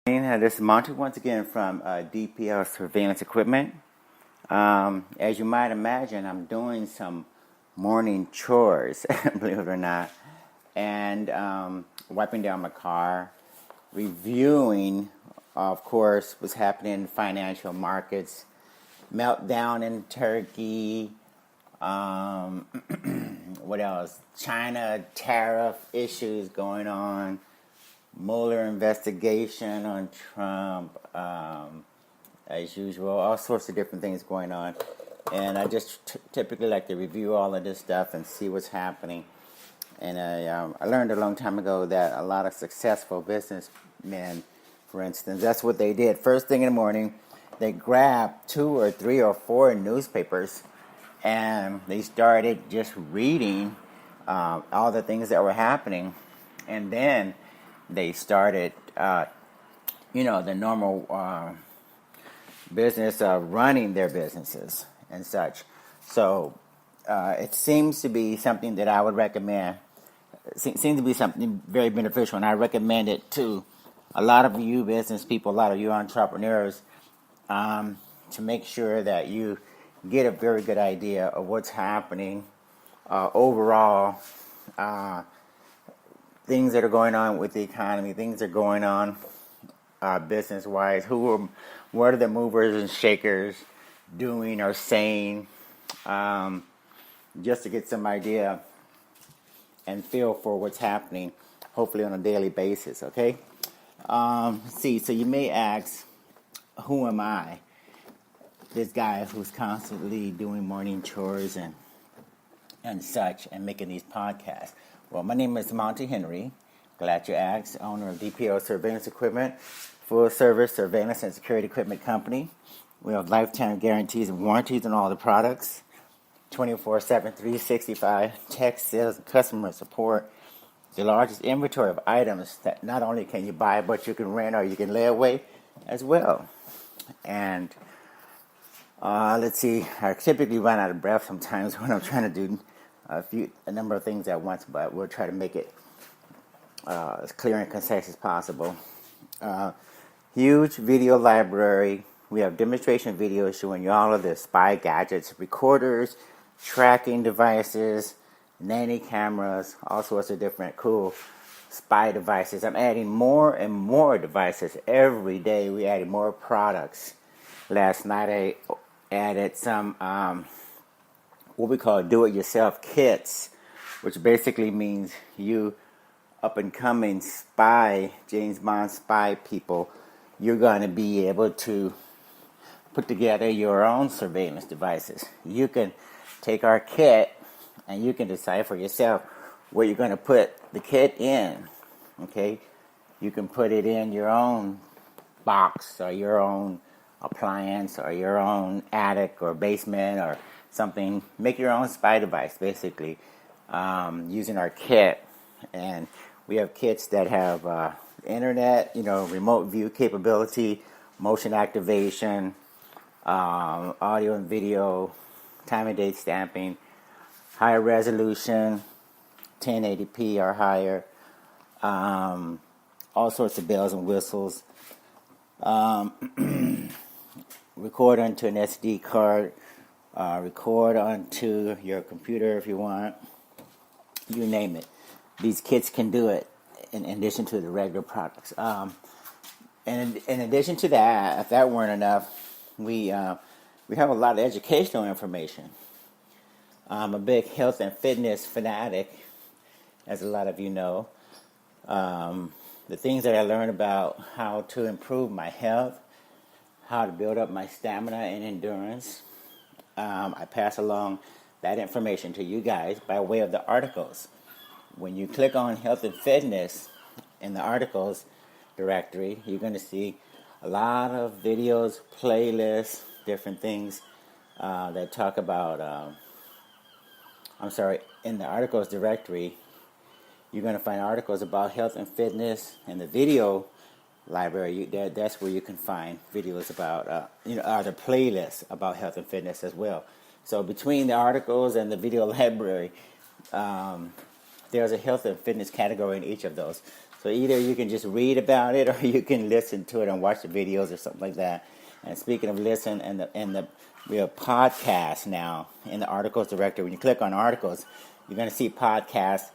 This is Monty once again from DPL Surveillance Equipment. As you might imagine, I'm doing some morning chores, believe it or not, and wiping down my car, reviewing, of course, what's happening in financial markets, meltdown in Turkey, what else? China tariff issues going on. Mueller investigation on Trump, as usual, all sorts of different things going on. And I just typically like to review all of this stuff and see what's happening. And I learned a long time ago that a lot of successful businessmen, for instance, that's what they did. First thing in the morning, they grabbed 2 or 3 or 4 newspapers and they started just reading all the things that were happening. And then they started, the normal business of running their businesses and such. So it seems to be something that I would recommend. It seems to be something very beneficial, and I recommend it to a lot of you business people, a lot of you entrepreneurs, to make sure that you get a very good idea of what's happening overall. Things that are going on with the economy, things that are going on business-wise, what are the movers and shakers doing or saying, just to get some idea and feel for what's happening, hopefully on a daily basis, okay? So you may ask, who am I? This guy who's constantly doing morning chores and such and making these podcasts. Well, my name is Monty Henry. Glad you asked. Owner of DPO Surveillance Equipment, full service surveillance and security equipment company. We have lifetime guarantees and warranties on all the products. 24/7, 365 tech sales and customer support. The largest inventory of items that not only can you buy, but you can rent or you can lay away as well. And let's see, I typically run out of breath sometimes when I'm trying to do a number of things at once, but we'll try to make it as clear and concise as possible. Huge video library. We have demonstration videos showing you all of the spy gadgets, recorders, tracking devices, nanny cameras, all sorts of different cool spy devices. I'm adding more and more devices every day. We added more products. Last night I added some what we call do-it-yourself kits, which basically means you up-and-coming spy, James Bond spy people, you're going to be able to put together your own surveillance devices. You can take our kit and you can decide for yourself where you're going to put the kit in, okay? You can put it in your own box or your own appliance or your own attic or basement or something. Make your own spy device, basically, using our kit. And we have kits that have internet, remote view capability, motion activation, audio and video, time and date stamping, higher resolution, 1080p or higher, all sorts of bells and whistles. Record onto an SD card, record onto your computer if you want, you name it. These kits can do it in addition to the regular products. And in addition to that, if that weren't enough, we have a lot of educational information. I'm a big health and fitness fanatic, as a lot of you know. The things that I learned about how to improve my health, how to build up my stamina and endurance, I pass along that information to you guys by way of the articles. When you click on health and fitness in the articles directory, you're going to see a lot of videos, playlists, different things that talk about, in the articles directory, you're going to find articles about health and fitness, and the video library, that's where you can find videos about, the playlists about health and fitness as well. So between the articles and the video library, there's a health and fitness category in each of those. So either you can just read about it, or you can listen to it and watch the videos or something like that. And speaking of listen, we have podcasts now in the articles directory. When you click on articles, you're going to see podcasts.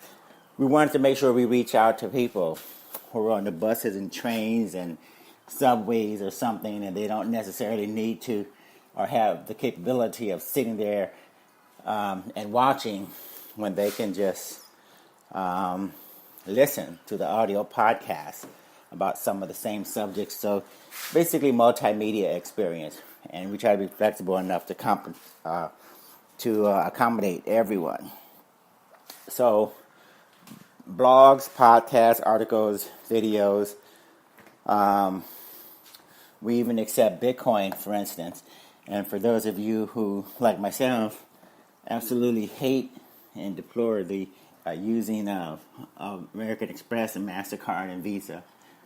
We wanted to make sure we reach out to people who are on the buses and trains and subways or something, and they don't necessarily need to or have the capability of sitting there and watching, when they can just listen to the audio podcast about some of the same subjects. So basically multimedia experience, and we try to be flexible enough to accommodate everyone. So blogs, podcasts, articles, videos. We even accept Bitcoin, for instance. And for those of you who, like myself, absolutely hate and deplore the using of American Express and MasterCard and Visa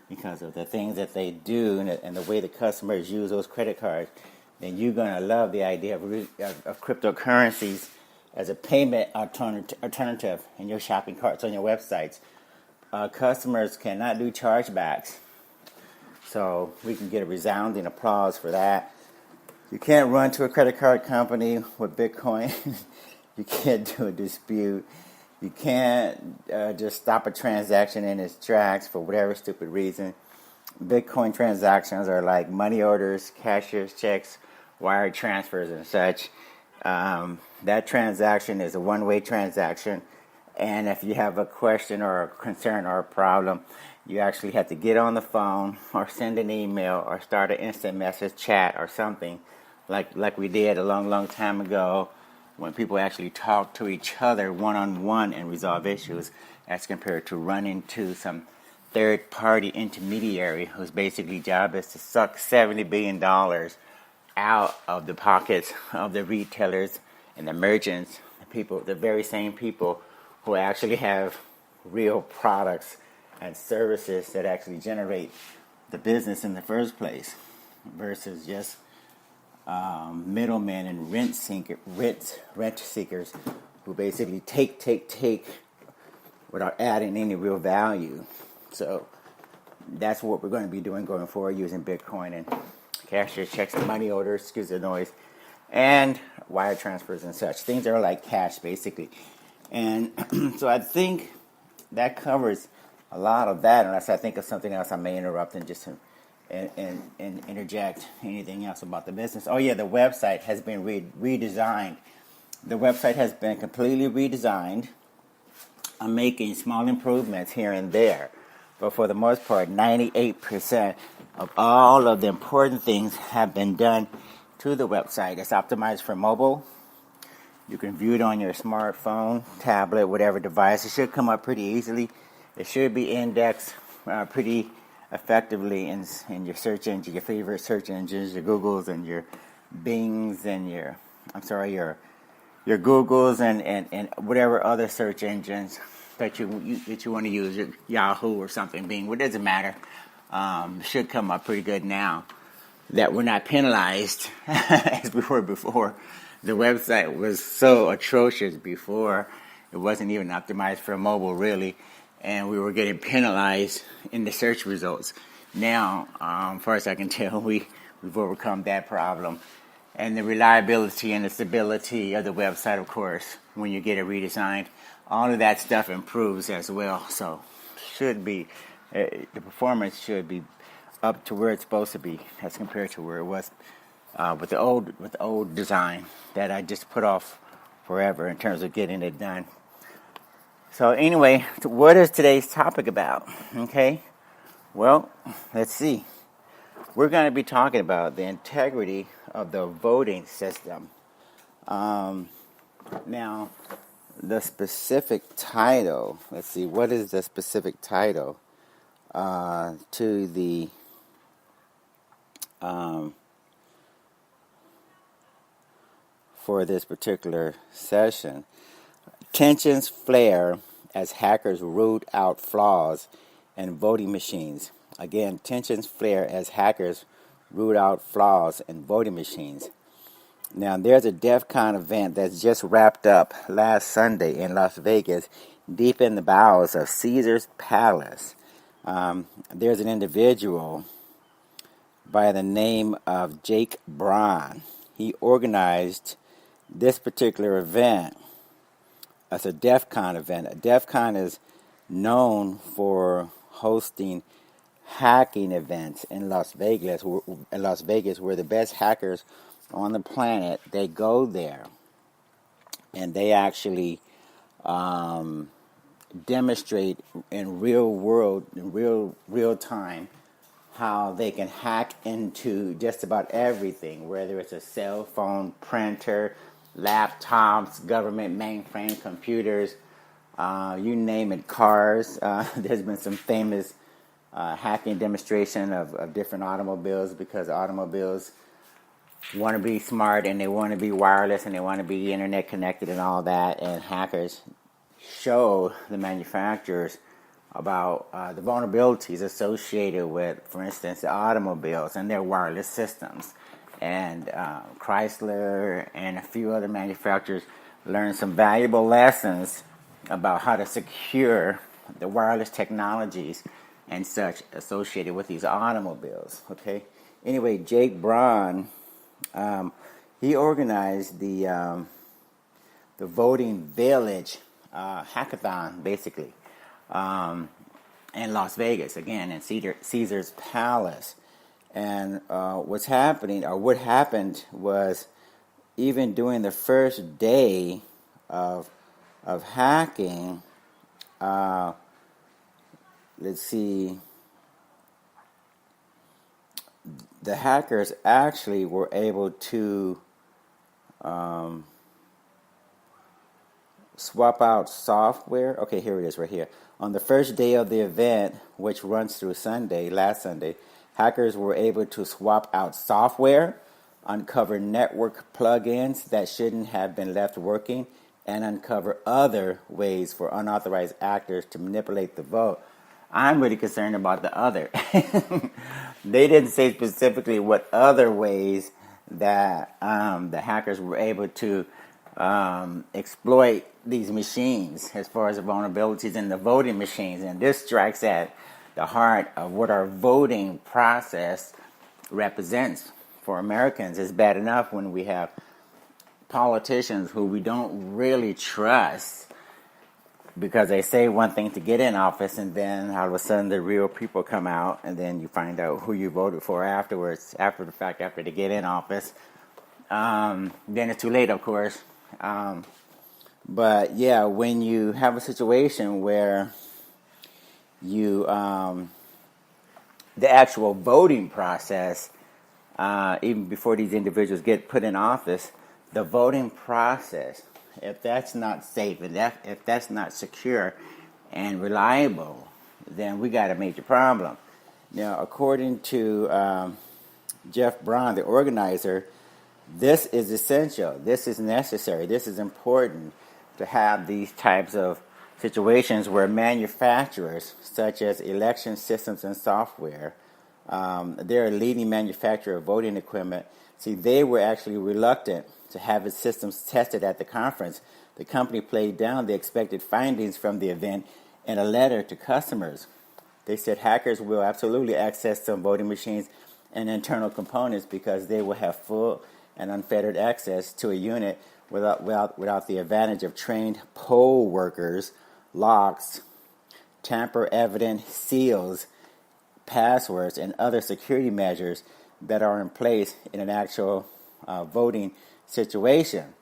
because of the things that they do and the way the customers use those credit cards, then you're going to love the idea of cryptocurrencies as a payment alternative in your shopping carts on your websites. Customers cannot do chargebacks, so we can get a resounding applause for that. You can't run to a credit card company with Bitcoin. You can't do a dispute. You can't just stop a transaction in its tracks for whatever stupid reason. Bitcoin transactions are like money orders, cashier's checks, wire transfers, and such. That transaction is a one-way transaction, and if you have a question or a concern or a problem, you actually have to get on the phone or send an email or start an instant message chat or something like we did a long time ago, when people actually talk to each other one-on-one and resolve issues, as compared to running to some third-party intermediary whose basically job is to suck $70 billion out of the pockets of the retailers and the merchants, the very same people who actually have real products and services that actually generate the business in the first place, versus just middlemen and rent seekers who basically take without adding any real value. So that's what we're going to be doing going forward, using Bitcoin and cashier checks and money orders, excuse the noise, and wire transfers and such. Things that are like cash, basically. And so I think that covers a lot of that, unless I think of something else I may interrupt and just and interject anything else about the business. Oh yeah, the website has been redesigned. The website has been completely redesigned. I'm making small improvements here and there, but for the most part, 98% of all of the important things have been done to the website. It's optimized for mobile. You can view it on your smartphone, tablet, whatever device. It should come up pretty easily. It should be indexed pretty effectively in your search engine, your favorite search engines, your Googles and your Bings and your Googles and whatever other search engines that you want to use, your Yahoo or something, Bing, what does it matter? Should come up pretty good now that we're not penalized as we were before. The website was so atrocious before. It wasn't even optimized for mobile, really, and we were getting penalized in the search results. Now, as far as I can tell, we've overcome that problem. And the reliability and the stability of the website, of course, when you get it redesigned, all of that stuff improves as well. So the performance should be up to where it's supposed to be as compared to where it was with the old design that I just put off forever in terms of getting it done. So anyway, what is today's topic about? Okay, well, let's see. We're going to be talking about the integrity of the voting system. Now, the specific title, let's see, what is the specific title to the for this particular session? Tensions flare as hackers root out flaws in voting machines. Again, tensions flare as hackers root out flaws in voting machines. Now, there's a DEF CON event that's just wrapped up last Sunday in Las Vegas, deep in the bowels of Caesar's Palace, There's an individual by the name of Jake Braun. He organized this particular event as a DEF CON event. A DEF CON is known for hosting hacking events in Las Vegas. Where the best hackers on the planet, they go there and they actually demonstrate in real time how they can hack into just about everything, whether it's a cell phone, printer, laptops, government mainframe computers, you name it, cars. There's been some famous hacking demonstration of different automobiles, because automobiles want to be smart and they want to be wireless and they want to be internet connected and all that, and hackers show the manufacturers about the vulnerabilities associated with, for instance, the automobiles and their wireless systems. And Chrysler and a few other manufacturers learned some valuable lessons about how to secure the wireless technologies and such associated with these automobiles. Okay. Anyway, Jake Braun, he organized the Voting Village hackathon, basically, in Las Vegas, again in Caesar's Palace. And what happened was, even during the first day of hacking, let's see, the hackers actually were able to swap out software. Okay, here it is right here. On the first day of the event, which runs through last Sunday, hackers were able to swap out software, uncover network plugins that shouldn't have been left working, and uncover other ways for unauthorized actors to manipulate the vote. I'm really concerned about the other. They didn't say specifically what other ways that the hackers were able to exploit these machines as far as the vulnerabilities in the voting machines. And this strikes at the heart of what our voting process represents for Americans. It's bad enough when we have politicians who we don't really trust, because they say one thing to get in office, and then all of a sudden the real people come out, and then you find out who you voted for afterwards, after the fact, after they get in office. Then it's too late, of course. But yeah, when you have a situation where you the actual voting process, even before these individuals get put in office, the voting process, if that's not safe, if that's not secure and reliable, then we got a major problem. Now, according to Jeff Braun, the organizer, this is essential. This is necessary. This is important to have these types of situations where manufacturers, such as election systems and software, they're a leading manufacturer of voting equipment. See, they were actually reluctant to have its systems tested at the conference. The company played down the expected findings from the event in a letter to customers. They said hackers will absolutely access some voting machines and internal components because they will have full and unfettered access to a unit without the advantage of trained poll workers, locks, tamper-evident seals, passwords, and other security measures that are in place in an actual voting situation.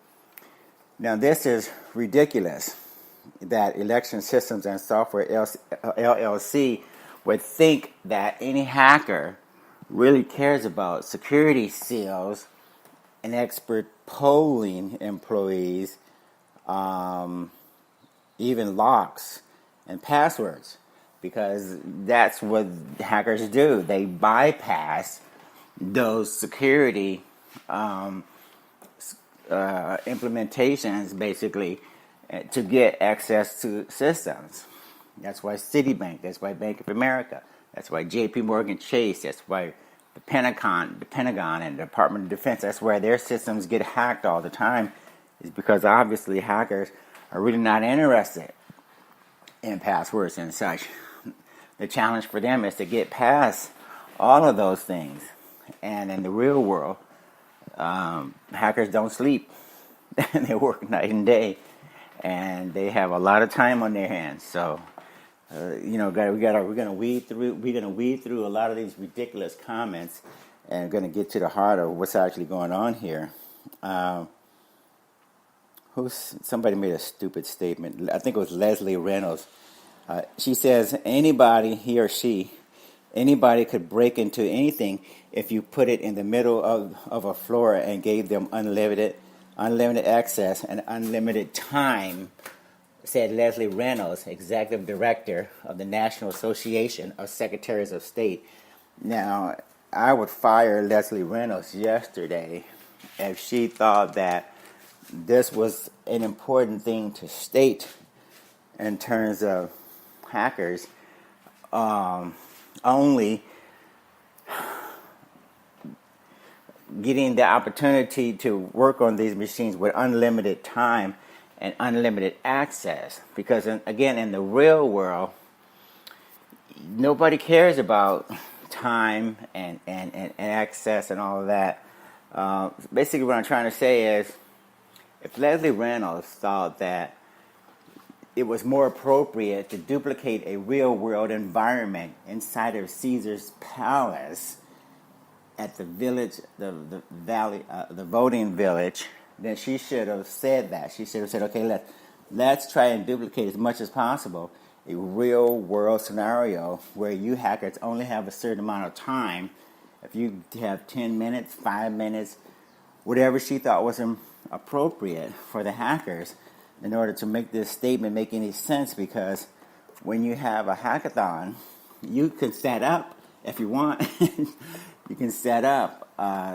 Now, this is ridiculous that Election Systems and Software LLC would think that any hacker really cares about security seals and expert polling employees, even locks and passwords, because that's what hackers do. They bypass those security implementations, basically, to get access to systems. That's why Citibank, that's why Bank of America, that's why JP Morgan Chase, that's why the Pentagon and the Department of Defense, that's where their systems get hacked all the time, is because obviously hackers are really not interested in passwords and such. the challenge for them is to get past all of those things. And in the real world, hackers don't sleep. They work night and day, and they have a lot of time on their hands. So, we're gonna weed through a lot of these ridiculous comments, and we're gonna get to the heart of what's actually going on here. Somebody made a stupid statement. I think it was Leslie Reynolds. She says anybody, he or she, anybody could break into anything if you put it in the middle of a floor and gave them unlimited access and unlimited time, said Leslie Reynolds, Executive Director of the National Association of Secretaries of State. Now, I would fire Leslie Reynolds yesterday if she thought that this was an important thing to state in terms of hackers only getting the opportunity to work on these machines with unlimited time and unlimited access. Because, again, in the real world, nobody cares about time and access and all of that. Basically, what I'm trying to say is, if Leslie Reynolds thought that it was more appropriate to duplicate a real-world environment inside of Caesar's palace at the village, the voting village, then she should have said that. She should have said, okay, let's try and duplicate as much as possible a real-world scenario where you hackers only have a certain amount of time. If you have 10 minutes, 5 minutes, whatever she thought was appropriate for the hackers in order to make this statement make any sense, because when you have a hackathon, you can set up, if you want, you can set up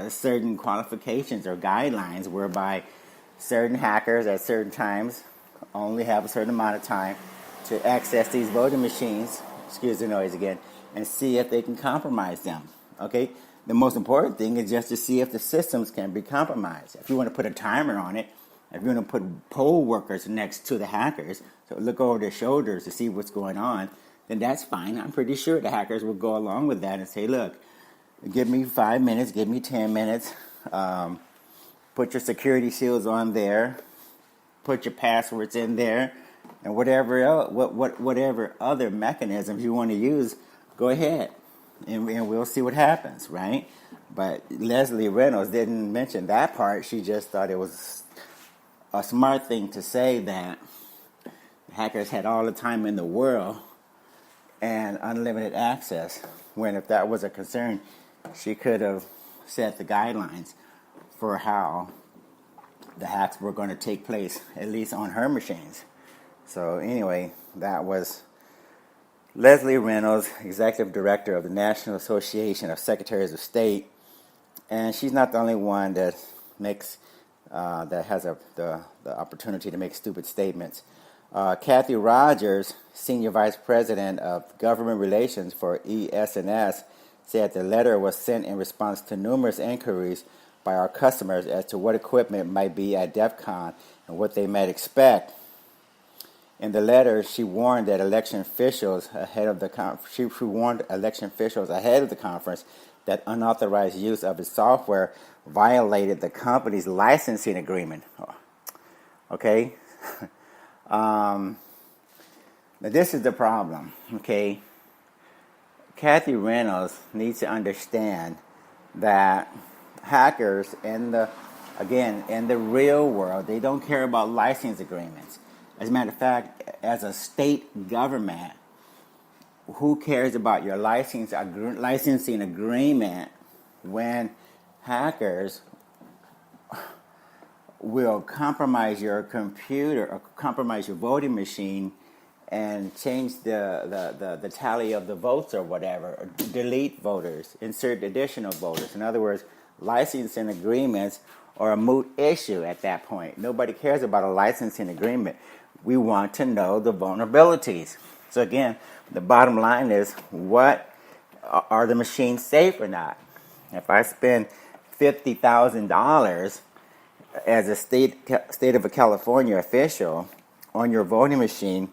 certain qualifications or guidelines whereby certain hackers at certain times only have a certain amount of time to access these voting machines, excuse the noise again, and see if they can compromise them, okay? The most important thing is just to see if the systems can be compromised. If you want to put a timer on it, if you want to put poll workers next to the hackers to look over their shoulders to see what's going on, then that's fine. I'm pretty sure the hackers will go along with that and say, look, give me 5 minutes, give me 10 minutes, put your security shields on there, put your passwords in there, and whatever else, whatever other mechanisms you want to use, go ahead, and we'll see what happens, right? But Leslie Reynolds didn't mention that part. She just thought it was a smart thing to say that hackers had all the time in the world and unlimited access, when if that was a concern, she could have set the guidelines for how the hacks were going to take place, at least on her machines. So anyway, that was Leslie Reynolds, Executive Director of the National Association of Secretaries of State. And she's not the only one that makes that has the opportunity to make stupid statements. Kathy Rogers, Senior Vice President of Government Relations for ES&S, said the letter was sent in response to numerous inquiries by our customers as to what equipment might be at DEF CON and what they might expect. In the letter, she warned that election officials ahead of the conference that unauthorized use of its software violated the company's licensing agreement. Okay? Now this is the problem, okay? Kathy Reynolds needs to understand that hackers in the real world, they don't care about license agreements. As a matter of fact, as a state government, who cares about your licensing agreement when hackers will compromise your computer or compromise your voting machine and change the tally of the votes or whatever, or delete voters, insert additional voters. In other words, licensing agreements are a moot issue at that point. Nobody cares about a licensing agreement. We want to know the vulnerabilities. So again, the bottom line is, what are the machines safe or not? If I spend $50,000 as a state of a California official on your voting machine,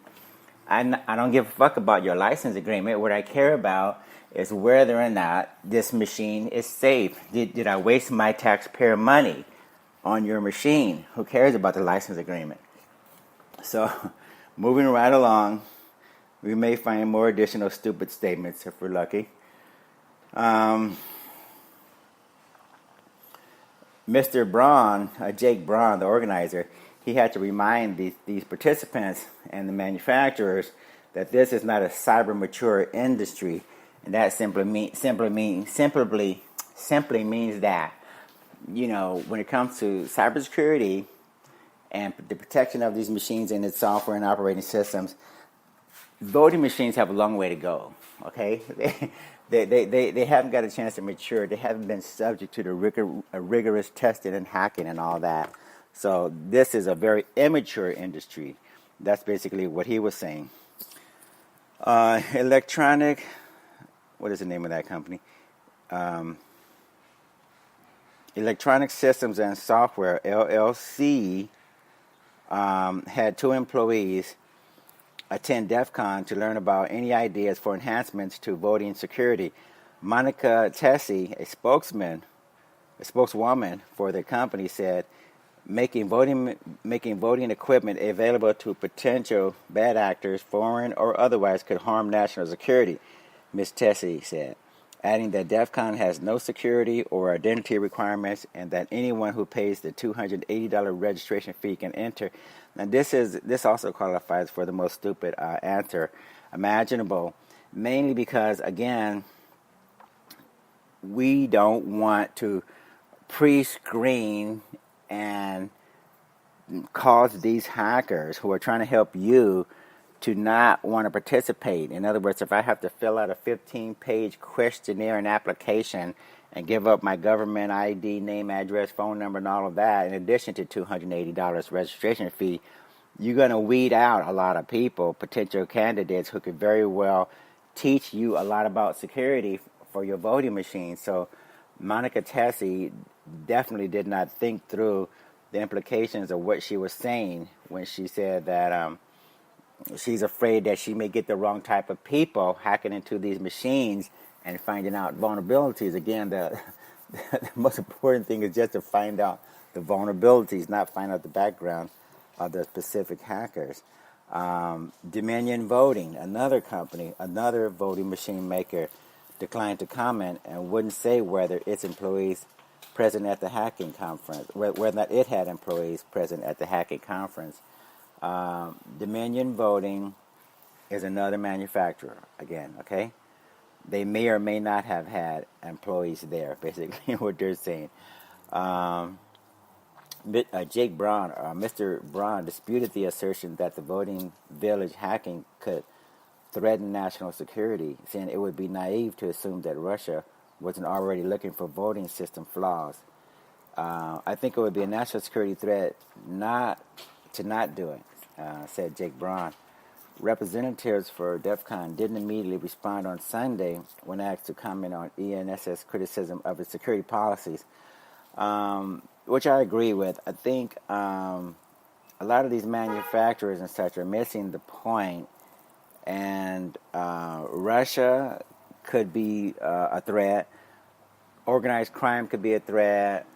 I don't give a fuck about your license agreement. What I care about is whether or not this machine is safe. Did I waste my taxpayer money on your machine? Who cares about the license agreement? So, moving right along, we may find more additional stupid statements if we're lucky. Mr. Braun, Jake Braun, the organizer, he had to remind these participants and the manufacturers that this is not a cyber mature industry, and that simply means that, you know, when it comes to cybersecurity and the protection of these machines and its software and operating systems, voting machines have a long way to go. Okay, they haven't got a chance to mature. They haven't been subject to the rigorous testing and hacking and all that. So this is a very immature industry. That's basically what he was saying. Electronic, what is the name of that company? Electronic Systems and Software, LLC, had 2 employees attend DEF CON to learn about any ideas for enhancements to voting security. Monica Tessie, a spokeswoman for the company, said making voting equipment available to potential bad actors, foreign or otherwise, could harm national security, Ms. Tessie said, adding that DEF CON has no security or identity requirements and that anyone who pays the $280 registration fee can enter. Now, this also qualifies for the most stupid answer imaginable, mainly because, again, we don't want to pre-screen and cause these hackers who are trying to help you to not want to participate. In other words, if I have to fill out a 15-page questionnaire and application and give up my government ID, name, address, phone number, and all of that, in addition to $280 registration fee, you're going to weed out a lot of people, potential candidates who could very well teach you a lot about security for your voting machine. So Monica Tessie definitely did not think through the implications of what she was saying when she said that she's afraid that she may get the wrong type of people hacking into these machines and finding out vulnerabilities. Again, the most important thing is just to find out the vulnerabilities, not find out the background of the specific hackers. Dominion Voting, another company, another voting machine maker, declined to comment and wouldn't say whether its employees present at the hacking conference, whether or not it had employees present at the hacking conference. Dominion Voting is another manufacturer, again, okay? They may or may not have had employees there, basically what they're saying. Jake Braun, Mr. Braun, disputed the assertion that the Voting Village hacking could threaten national security, saying it would be naive to assume that Russia wasn't already looking for voting system flaws. I think it would be a national security threat not do it, said Jake Braun. Representatives for DEF CON didn't immediately respond on Sunday when asked to comment on ENS's criticism of its security policies, which I agree with. I think a lot of these manufacturers and such are missing the point, and Russia could be a threat. Organized crime could be a threat.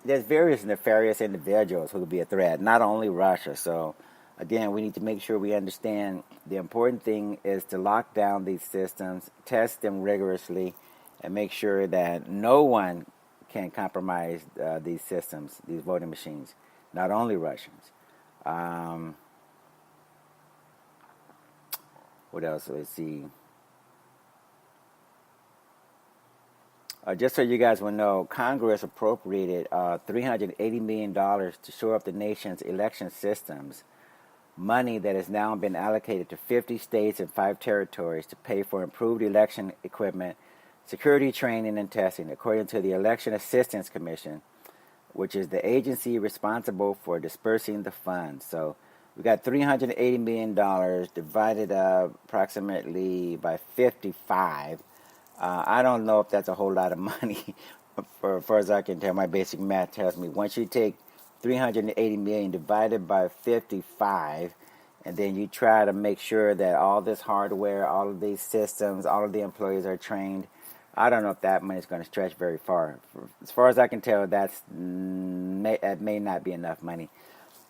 There's various nefarious individuals who could be a threat, not only Russia. So, again, we need to make sure we understand the important thing is to lock down these systems, test them rigorously, and make sure that no one can compromise these systems, these voting machines, not only Russians. What else? Let's see. Just so you guys will know, Congress appropriated $380 million to shore up the nation's election systems, money that has now been allocated to 50 states and 5 territories to pay for improved election equipment, security training, and testing, according to the Election Assistance Commission, which is the agency responsible for dispersing the funds. So we got $380 million divided up approximately by 55. I don't know if that's a whole lot of money. For as far as I can tell, my basic math tells me once you take $380 million divided by 55 and then you try to make sure that all this hardware, all of these systems, all of the employees are trained. I don't know if that money is going to stretch very far. As far as I can tell, that may not be enough money.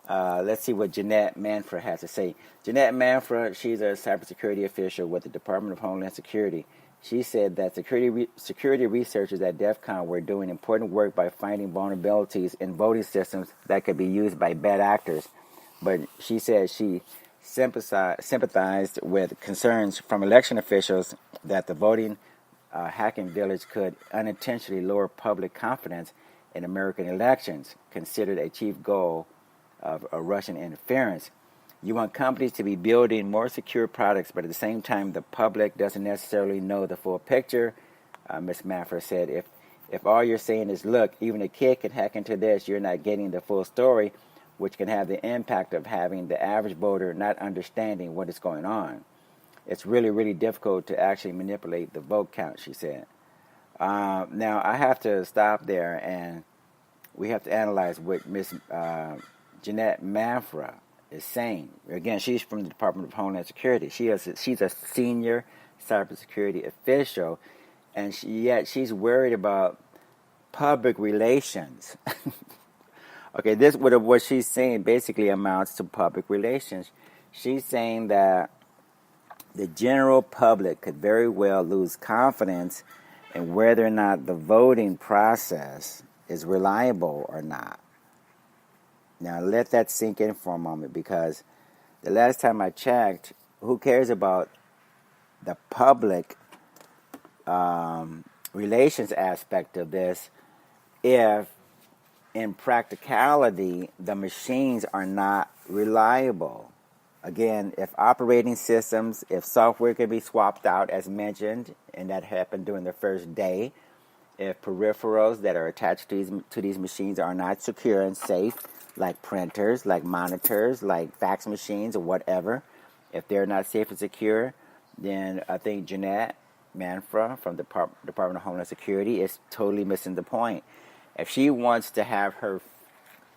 Let's see what Jeanette Manfra has to say. Jeanette Manfra, she's a cybersecurity official with the Department of Homeland Security. She said that security researchers at DEF CON were doing important work by finding vulnerabilities in voting systems that could be used by bad actors. But she said she sympathized with concerns from election officials that the voting hacking village could unintentionally lower public confidence in American elections, considered a chief goal of Russian interference. You want companies to be building more secure products, but at the same time, the public doesn't necessarily know the full picture. Ms. Manfra said, if all you're saying is, look, even a kid can hack into this, you're not getting the full story, which can have the impact of having the average voter not understanding what is going on. It's really, really difficult to actually manipulate the vote count, she said. Now, I have to stop there, and we have to analyze what Ms. Jeanette Manfra is saying. Again, she's from the Department of Homeland Security. She's a senior cybersecurity official, and yet she's worried about public relations. Okay, this what she's saying basically amounts to public relations. She's saying that the general public could very well lose confidence in whether or not the voting process is reliable or not. Now, let that sink in for a moment, because the last time I checked, who cares about the public relations aspect of this if, in practicality, the machines are not reliable? Again, if operating systems, if software can be swapped out, as mentioned, and that happened during the first day, if peripherals that are attached to these machines are not secure and safe, like printers, like monitors, like fax machines or whatever, if they're not safe and secure, then I think Jeanette Manfra from the Department of Homeland Security is totally missing the point. If she wants to have her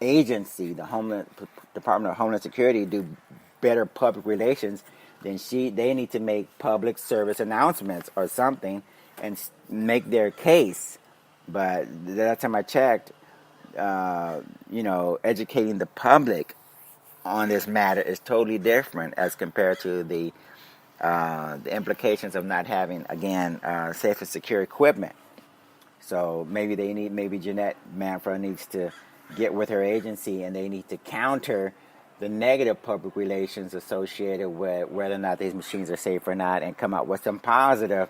agency, the Department of Homeland Security, do better public relations, then they need to make public service announcements or something and make their case. But the last time I checked, educating the public on this matter is totally different as compared to the implications of not having, again, safe and secure equipment. So maybe Jeanette Manfra needs to get with her agency, and they need to counter the negative public relations associated with whether or not these machines are safe or not, and come up with some positive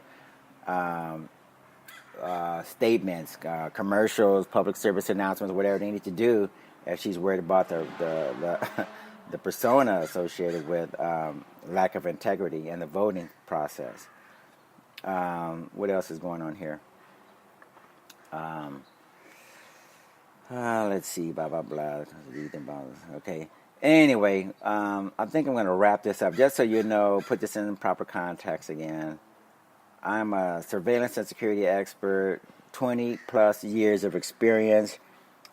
statements, commercials, public service announcements, whatever they need to do if she's worried about the persona associated with lack of integrity in the voting process. What else is going on here? Let's see, blah, blah, blah. Okay. Anyway, I think I'm going to wrap this up. Just so you know, put this in proper context again. I'm a surveillance and security expert, 20 plus years of experience.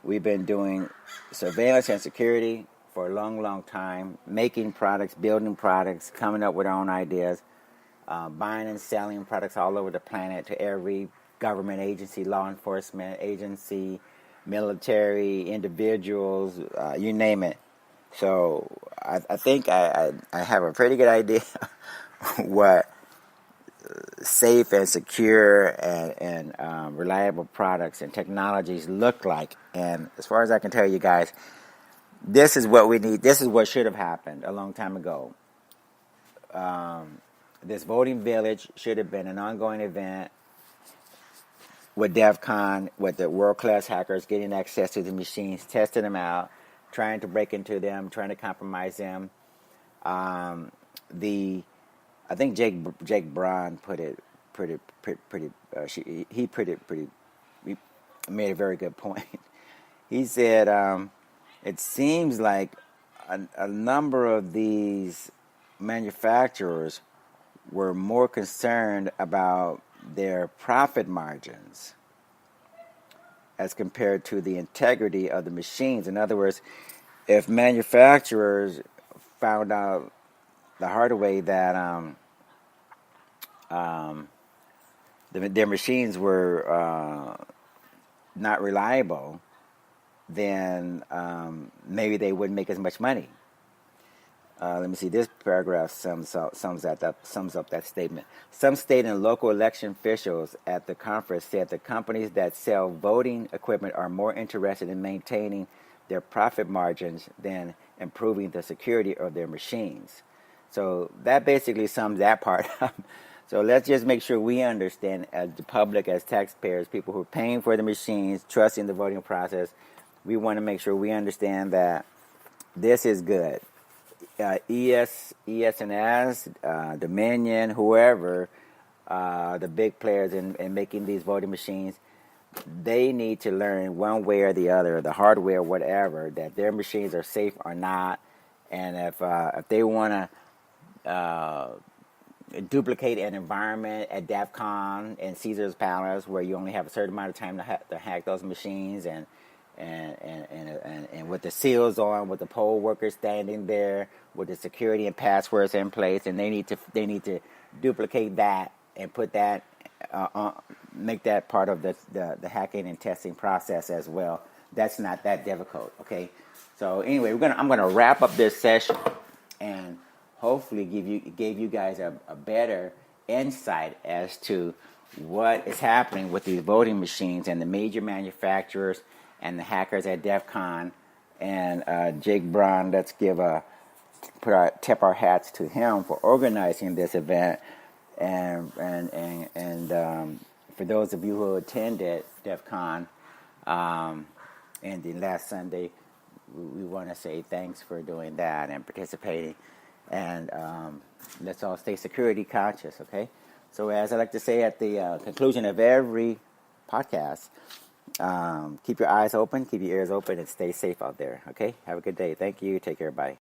We've been doing surveillance and security for a long, long time, making products, building products, coming up with our own ideas, buying and selling products all over the planet to every government agency, law enforcement agency, military, individuals, you name it. So I think I have a pretty good idea what safe and secure and reliable products and technologies look like. And as far as I can tell you guys, this is what we need. This is what should have happened a long time ago. This voting village should have been an ongoing event with DEF CON, with the world-class hackers getting access to the machines, testing them out, trying to break into them, trying to compromise them. I think Jake Braun put it pretty. He made a very good point. He said it seems like a number of these manufacturers were more concerned about their profit margins as compared to the integrity of the machines. In other words, if manufacturers found out the hard way that their machines were not reliable, then maybe they wouldn't make as much money. Let me see. This paragraph sums up that statement. Some state and local election officials at the conference said the companies that sell voting equipment are more interested in maintaining their profit margins than improving the security of their machines. So that basically sums that part up. So let's just make sure we understand, as the public, as taxpayers, people who are paying for the machines, trusting the voting process, we want to make sure we understand that this is good. ES&S, Dominion, whoever, the big players in making these voting machines, they need to learn one way or the other, the hardware, whatever, that their machines are safe or not. And if they want to duplicate an environment at DEF CON and Caesar's Palace where you only have a certain amount of time to hack those machines, and with the seals on, with the poll workers standing there, with the security and passwords in place, and they need to duplicate that and put that make that part of the hacking and testing process as well. That's not that difficult, okay? So anyway, I'm gonna wrap up this session and hopefully gave you guys a better insight as to what is happening with these voting machines and the major manufacturers and the hackers at DEF CON. And Jake Braun, let's tip our hats to him for organizing this event. And for those of you who attended DEF CON and the last Sunday, we want to say thanks for doing that and participating. And let's all stay security conscious, okay? So as I like to say at the conclusion of every podcast, keep your eyes open, keep your ears open, and stay safe out there, okay? Have a good day. Thank you. Take care. Bye.